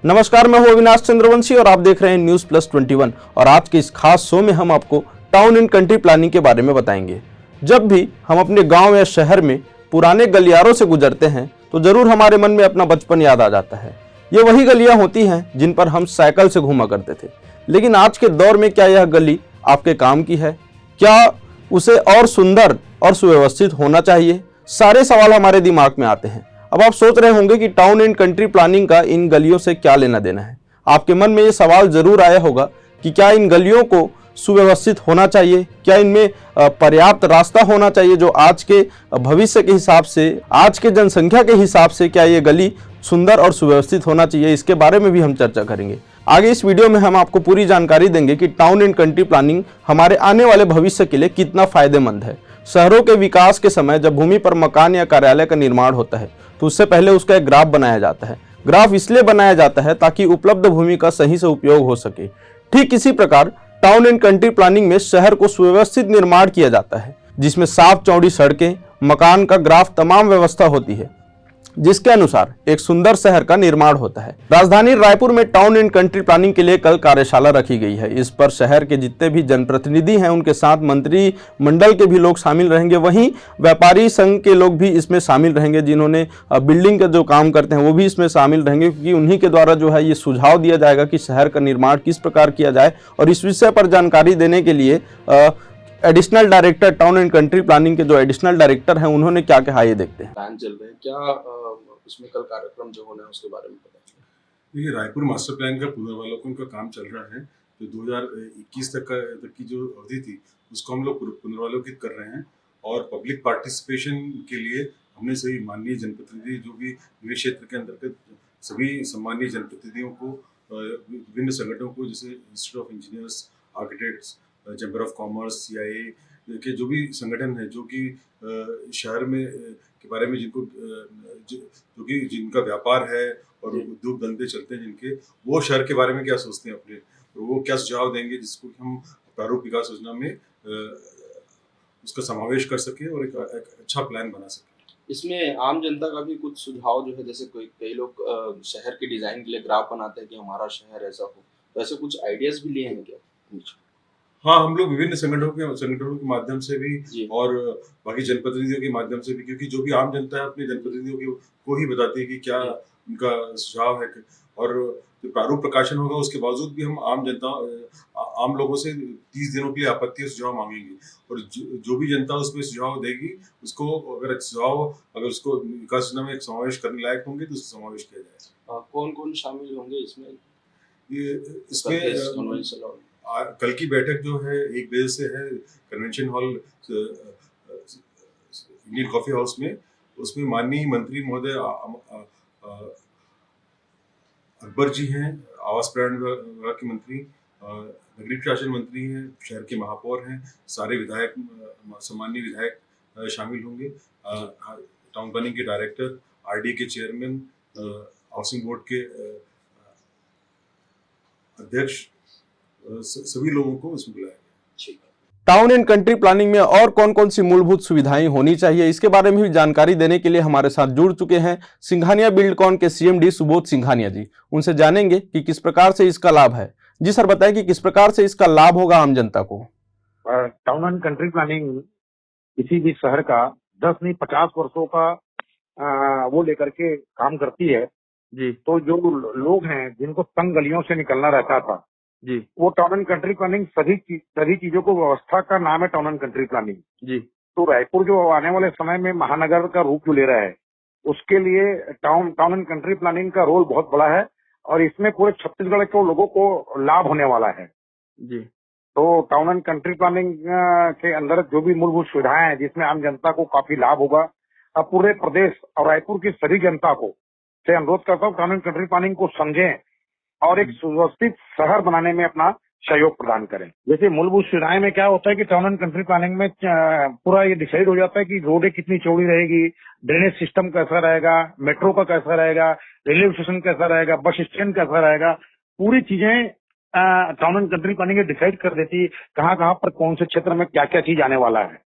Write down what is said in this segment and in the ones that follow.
नमस्कार, मैं हूं अविनाश चंद्रवंशी और आप देख रहे हैं न्यूज़ प्लस 21। और आज के इस खास शो में हम आपको टाउन एंड कंट्री प्लानिंग के बारे में बताएंगे। जब भी हम अपने गांव या शहर में पुराने गलियारों से गुजरते हैं तो जरूर हमारे मन में अपना बचपन याद आ जाता है। ये वही गलियां होती हैं जिन पर हम साइकिल से घूमा करते थे। लेकिन आज के दौर में क्या यह गली आपके काम की है? क्या उसे और सुंदर और सुव्यवस्थित होना चाहिए? सारे सवाल हमारे दिमाग में आते हैं। अब आप सोच रहे होंगे कि टाउन एंड कंट्री प्लानिंग का इन गलियों से क्या लेना देना है। आपके मन में ये सवाल जरूर आया होगा कि क्या इन गलियों को सुव्यवस्थित होना चाहिए, क्या इनमें पर्याप्त रास्ता होना चाहिए जो आज के भविष्य के हिसाब से, आज के जनसंख्या के हिसाब से क्या ये गली सुंदर और सुव्यवस्थित होना चाहिए। इसके बारे में भी हम चर्चा करेंगे। आगे इस वीडियो में हम आपको पूरी जानकारी देंगे कि टाउन एंड कंट्री प्लानिंग हमारे आने वाले भविष्य के लिए कितना फायदेमंद है। शहरों के विकास के समय जब भूमि पर मकान या कार्यालय का निर्माण होता है तो उससे पहले उसका एक ग्राफ बनाया जाता है। ग्राफ इसलिए बनाया जाता है ताकि उपलब्ध भूमि का सही से उपयोग हो सके। ठीक इसी प्रकार टाउन एंड कंट्री प्लानिंग में शहर को सुव्यवस्थित निर्माण किया जाता है, जिसमें साफ चौड़ी सड़कें, मकान का ग्राफ, तमाम व्यवस्था होती है जिसके अनुसार एक सुंदर शहर का निर्माण होता है। राजधानी रायपुर में टाउन एंड कंट्री प्लानिंग के लिए कल कार्यशाला रखी गई है। इस पर शहर के जितने भी जनप्रतिनिधि हैं, उनके साथ मंत्री मंडल के भी लोग शामिल रहेंगे। वहीं व्यापारी संघ के लोग भी इसमें शामिल रहेंगे, जिन्होंने बिल्डिंग का जो काम करते हैं वो भी इसमें शामिल रहेंगे, क्योंकि उन्हीं के द्वारा जो है ये सुझाव दिया जाएगा कि शहर का निर्माण किस प्रकार किया जाए। और इस विषय पर जानकारी देने के लिए additional director town and country planning के जो एडिशनल डायरेक्टर हैं, उन्होंने क्या कहा, ये देखते हैं। प्लान चल रहे हैं क्या उसमें कल कार्यक्रम जो होना है उसके बारे में बताइए। देखिए, रायपुर मास्टर प्लान का पुनर्वलोकन का काम चल रहा है। जो 2021 तक की जो अवधि थी उसको हम लोग पुनर्वलोकित कर रहे हैं। और पब्लिक पार्टिसिपेशन के लिए हमने सभी माननीय जनप्रतिनिधि, जो भी निवेश क्षेत्र के अंतर्गत सभी सम्मानीय जनप्रतिनिधियों को, विभिन्न संगठनों को, जैसे institute of engineers, architects, chamber of commerce, CIA के जो भी संगठन है, जो कि शहर में के बारे में जो कि जिनका व्यापार है और उद्योग धंधे चलते हैं जिनके, वो शहर के बारे में क्या सोचते हैं अपने, तो वो क्या सुझाव देंगे जिसको हम प्रारूप विकास योजना में उसका समावेश कर सके और एक अच्छा प्लान बना सके। इसमें आम जनता का भी कुछ सुझाव जो है, जैसे कई लोग शहर के डिजाइन के लिए ग्राफ बनाते हैं कि हमारा शहर ऐसा हो, तो ऐसे कुछ आइडियाज भी लिए हैं क्या? हाँ, हम लोग विभिन्न संगठनों के माध्यम से भी और बाकी जनप्रतिनिधियों के माध्यम से भी, क्योंकि जो भी आम जनता है अपने जनप्रतिनिधियों को ही बताती है कि क्या उनका सुझाव है। और जो प्रारूप प्रकाशन होगा उसके बावजूद भी हम आम लोगों से 30 दिनों के लिए आपत्ति और सुझाव मांगेंगे। और जो भी जनता उसमें सुझाव देगी, उसको अगर उसको विकास योजना में समावेश करने लायक होंगे तो उसका समावेश किया जाएगा। कौन कौन शामिल होंगे इसमें? इसमें कल की बैठक जो है 1 बजे से है convention hall, Indian coffee house में। उसमें माननीय मंत्री महोदय अकबर जी हैं, आवास पर्यावरण विभाग के मंत्री, नगरीय प्रशासन मंत्री हैं, शहर के महापौर हैं, सारे विधायक, सम्मानीय विधायक शामिल होंगे, टाउन प्लानिंग के डायरेक्टर, आरडी के चेयरमैन, हाउसिंग बोर्ड के अध्यक्ष, सभी लोगों को उसमें बुलाया गया। टाउन एंड कंट्री प्लानिंग में और कौन कौन सी मूलभूत सुविधाएं होनी चाहिए, इसके बारे में भी जानकारी देने के लिए हमारे साथ जुड़ चुके हैं सिंघानिया बिल्डकॉन के सीएमडी सुबोध सिंघानिया जी। उनसे जानेंगे कि किस प्रकार से इसका लाभ है। जी सर, बताएं कि किस प्रकार से इसका लाभ होगा आम जनता को। टाउन एंड कंट्री प्लानिंग किसी भी शहर का 10 नहीं 50 वर्षों का वो लेकर के काम करती है जी। तो जो लोग हैं जिनको तंग गलियों से निकलना रहता था जी, वो टाउन एंड कंट्री प्लानिंग सभी चीजों को व्यवस्था का नाम है टाउन एंड कंट्री प्लानिंग जी। तो रायपुर जो आने वाले समय में महानगर का रूप जो ले रहा है, उसके लिए टाउन एंड कंट्री प्लानिंग का रोल बहुत बड़ा है। और इसमें पूरे छत्तीसगढ़ के लोगों को लाभ होने वाला है जी। तो टाउन एंड कंट्री प्लानिंग के अंदर जो भी मूलभूत सुविधाएं हैं, जिसमें आम जनता को काफी लाभ होगा। अब पूरे प्रदेश और रायपुर की सभी जनता को से अनुरोध करता हूँ, टाउन एंड कंट्री प्लानिंग को समझें और एक सुव्यवस्थित शहर बनाने में अपना सहयोग प्रदान करें। जैसे मूलभूत सुविधाएं में क्या होता है कि टाउन एंड कंट्री प्लानिंग में पूरा ये डिसाइड हो जाता है कि रोडें कितनी चौड़ी रहेगी, ड्रेनेज सिस्टम कैसा रहेगा, मेट्रो का कैसा रहेगा, रेलवे स्टेशन कैसा रहेगा, बस स्टैंड कैसा रहेगा। पूरी चीजें town and country planning decide कर देती है कहाँ पर कौन से क्षेत्र में क्या क्या चीज आने वाला है।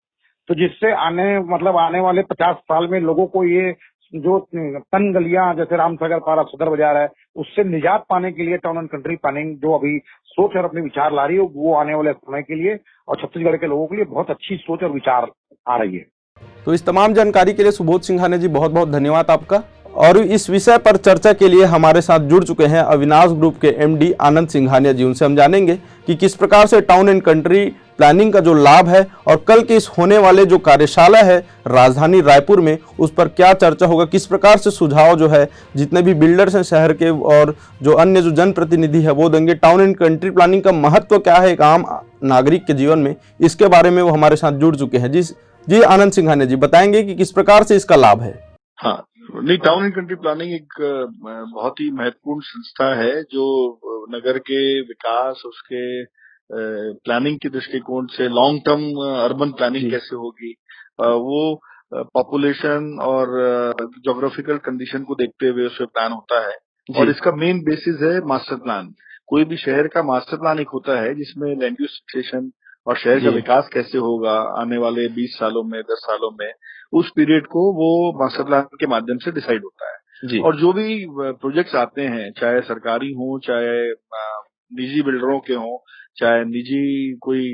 तो जिससे आने वाले 50 साल में लोगों को ये जो तन गलियां जैसे रामसागर पारा सदर बाजार है, उससे निजात पाने के लिए टाउन एंड कंट्री प्लानिंग जो अभी सोच और अपने विचार ला रही है, वो आने वाले समय के लिए और छत्तीसगढ़ के लोगों के लिए बहुत अच्छी सोच और विचार आ रही है। तो इस तमाम जानकारी के लिए सुबोध सिंघानिया जी बहुत बहुत धन्यवाद आपका। और इस विषय पर चर्चा के लिए हमारे साथ जुड़ चुके हैं अविनाश ग्रुप के एमडी आनंद सिंघानिया जी। उनसे हम जानेंगे कि किस प्रकार से टाउन एंड कंट्री प्लानिंग का जो लाभ है और कल के इस होने वाले जो कार्यशाला है राजधानी रायपुर में, उस पर क्या चर्चा होगा, किस प्रकार से सुझाव जो है जितने भी बिल्डर्स हैं शहर के और जो अन्य जो जनप्रतिनिधि है वो देंगे, टाउन एंड कंट्री प्लानिंग का महत्व क्या है एक आम नागरिक के जीवन में, इसके बारे में वो हमारे साथ जुड़ चुके हैं। जी आनंद सिंघानिया जी बताएंगे कि किस प्रकार से इसका लाभ है। हाँ, नहीं, टाउन एंड कंट्री प्लानिंग एक बहुत ही महत्वपूर्ण संस्था है जो नगर के विकास, उसके प्लानिंग के दृष्टिकोण से लॉन्ग टर्म अर्बन प्लानिंग कैसे होगी, वो पॉपुलेशन और ज्योग्राफिकल कंडीशन को देखते हुए उसमें प्लान होता है। और इसका मेन बेसिस है मास्टर प्लान। कोई भी शहर का मास्टर प्लान एक होता है जिसमें लैंड यूज फिक्सेशन और शहर का विकास कैसे होगा आने वाले 20 सालों में, 10 सालों में, उस पीरियड को वो मास्टर प्लान के माध्यम से डिसाइड होता है। और जो भी प्रोजेक्ट्स आते हैं, चाहे सरकारी हो, चाहे निजी बिल्डरों के हो, चाहे निजी कोई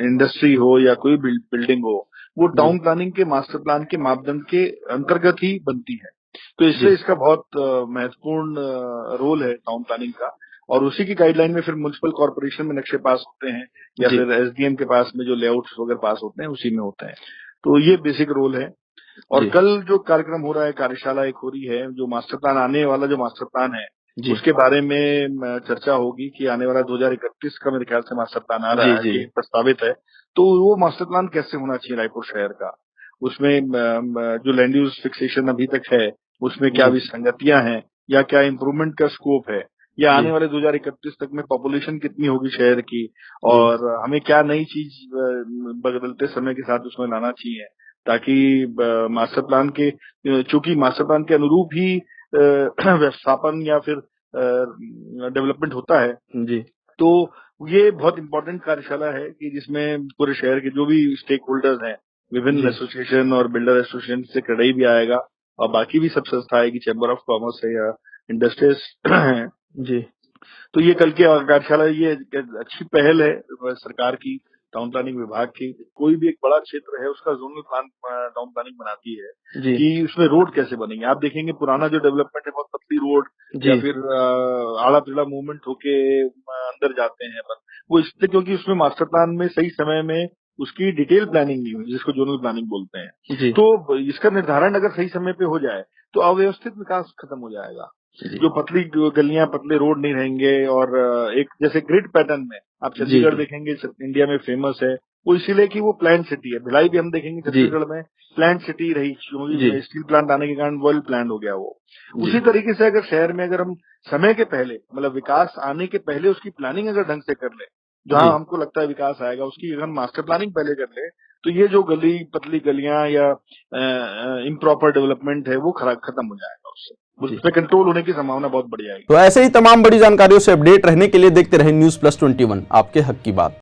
इंडस्ट्री हो या कोई बिल्डिंग हो, वो टाउन प्लानिंग के मास्टर प्लान के मापदंड के अंतर्गत ही बनती है। तो इससे इसका बहुत महत्वपूर्ण रोल है टाउन प्लानिंग का। और उसी की गाइडलाइन में फिर म्युनिसिपल कॉर्पोरेशन में नक्शे पास होते हैं या फिर एसडीएम के पास में जो लेआउट्स वगैरह पास होते हैं उसी में होते हैं। तो ये बेसिक रोल है। और कल जो कार्यक्रम हो रहा है, कार्यशाला एक हो रही है, जो मास्टर प्लान आने वाला जो मास्टर प्लान है उसके बारे में चर्चा होगी कि आने वाला 2031 का मेरे ख्याल से मास्टर प्लान आ रहा है, प्रस्तावित है। तो वो मास्टर प्लान कैसे होना चाहिए रायपुर शहर का, उसमें जो लैंड यूज फिक्सेशन अभी तक है उसमें क्या विसंगतियां हैं या क्या इम्प्रूवमेंट का स्कोप है, या आने वाले 2031 तक में पॉपुलेशन कितनी होगी शहर की, और हमें क्या नई चीज बदलते समय के साथ उसमें लाना चाहिए ताकि मास्टर प्लान के, चूंकि मास्टर प्लान के अनुरूप ही व्यवस्थापन या फिर डेवलपमेंट होता है जी। तो ये बहुत इंपॉर्टेंट कार्यशाला है कि जिसमें पूरे शहर के जो भी स्टेक होल्डर्स हैं, विभिन्न एसोसिएशन और बिल्डर एसोसिएशन से क्रेडाई भी आएगा और बाकी भी सब संस्था आएगी, चैम्बर ऑफ कॉमर्स है या इंडस्ट्रीज है जी। तो ये कल की कार्यशाला ये अच्छी पहल है सरकार की, टाउन प्लानिंग विभाग की। कोई भी एक बड़ा क्षेत्र है उसका जोनल प्लान टाउन प्लानिंग बनाती है कि उसमें रोड कैसे बनेंगे। आप देखेंगे पुराना जो डेवलपमेंट है बहुत पतली रोड या फिर आड़ा टेढ़ा मूवमेंट होके अंदर जाते हैं, वो इसलिए क्योंकि उसमें मास्टर प्लान में सही समय में उसकी डिटेल प्लानिंग नहीं हुई, जिसको जोनल प्लानिंग बोलते हैं। तो इसका निर्धारण अगर सही समय पे हो जाए तो अव्यवस्थित विकास खत्म हो जाएगा। जो पतली गलियां, पतले रोड नहीं रहेंगे और एक जैसे ग्रिड पैटर्न में आप छत्तीसगढ़ देखेंगे, इंडिया में फेमस है वो इसीलिए कि वो प्लान सिटी है। भिलाई भी हम देखेंगे छत्तीसगढ़ में प्लान सिटी रही, क्योंकि स्टील प्लांट आने के कारण वेल प्लान हो गया वो। उसी तरीके से अगर शहर में अगर हम समय के पहले, मतलब विकास आने के पहले उसकी प्लानिंग अगर ढंग से कर ले, जहाँ हमको लगता है विकास आएगा उसकी अगर मास्टर प्लानिंग पहले कर ले, तो ये जो पतली गलियां या इम्प्रॉपर डेवलपमेंट है वो खत्म हो जाएगा, उस पे कंट्रोल होने की संभावना बहुत बढ़ जाएगी। तो ऐसे ही तमाम बड़ी जानकारियों से अपडेट रहने के लिए देखते रहें न्यूज़ प्लस 21, आपके हक की बात।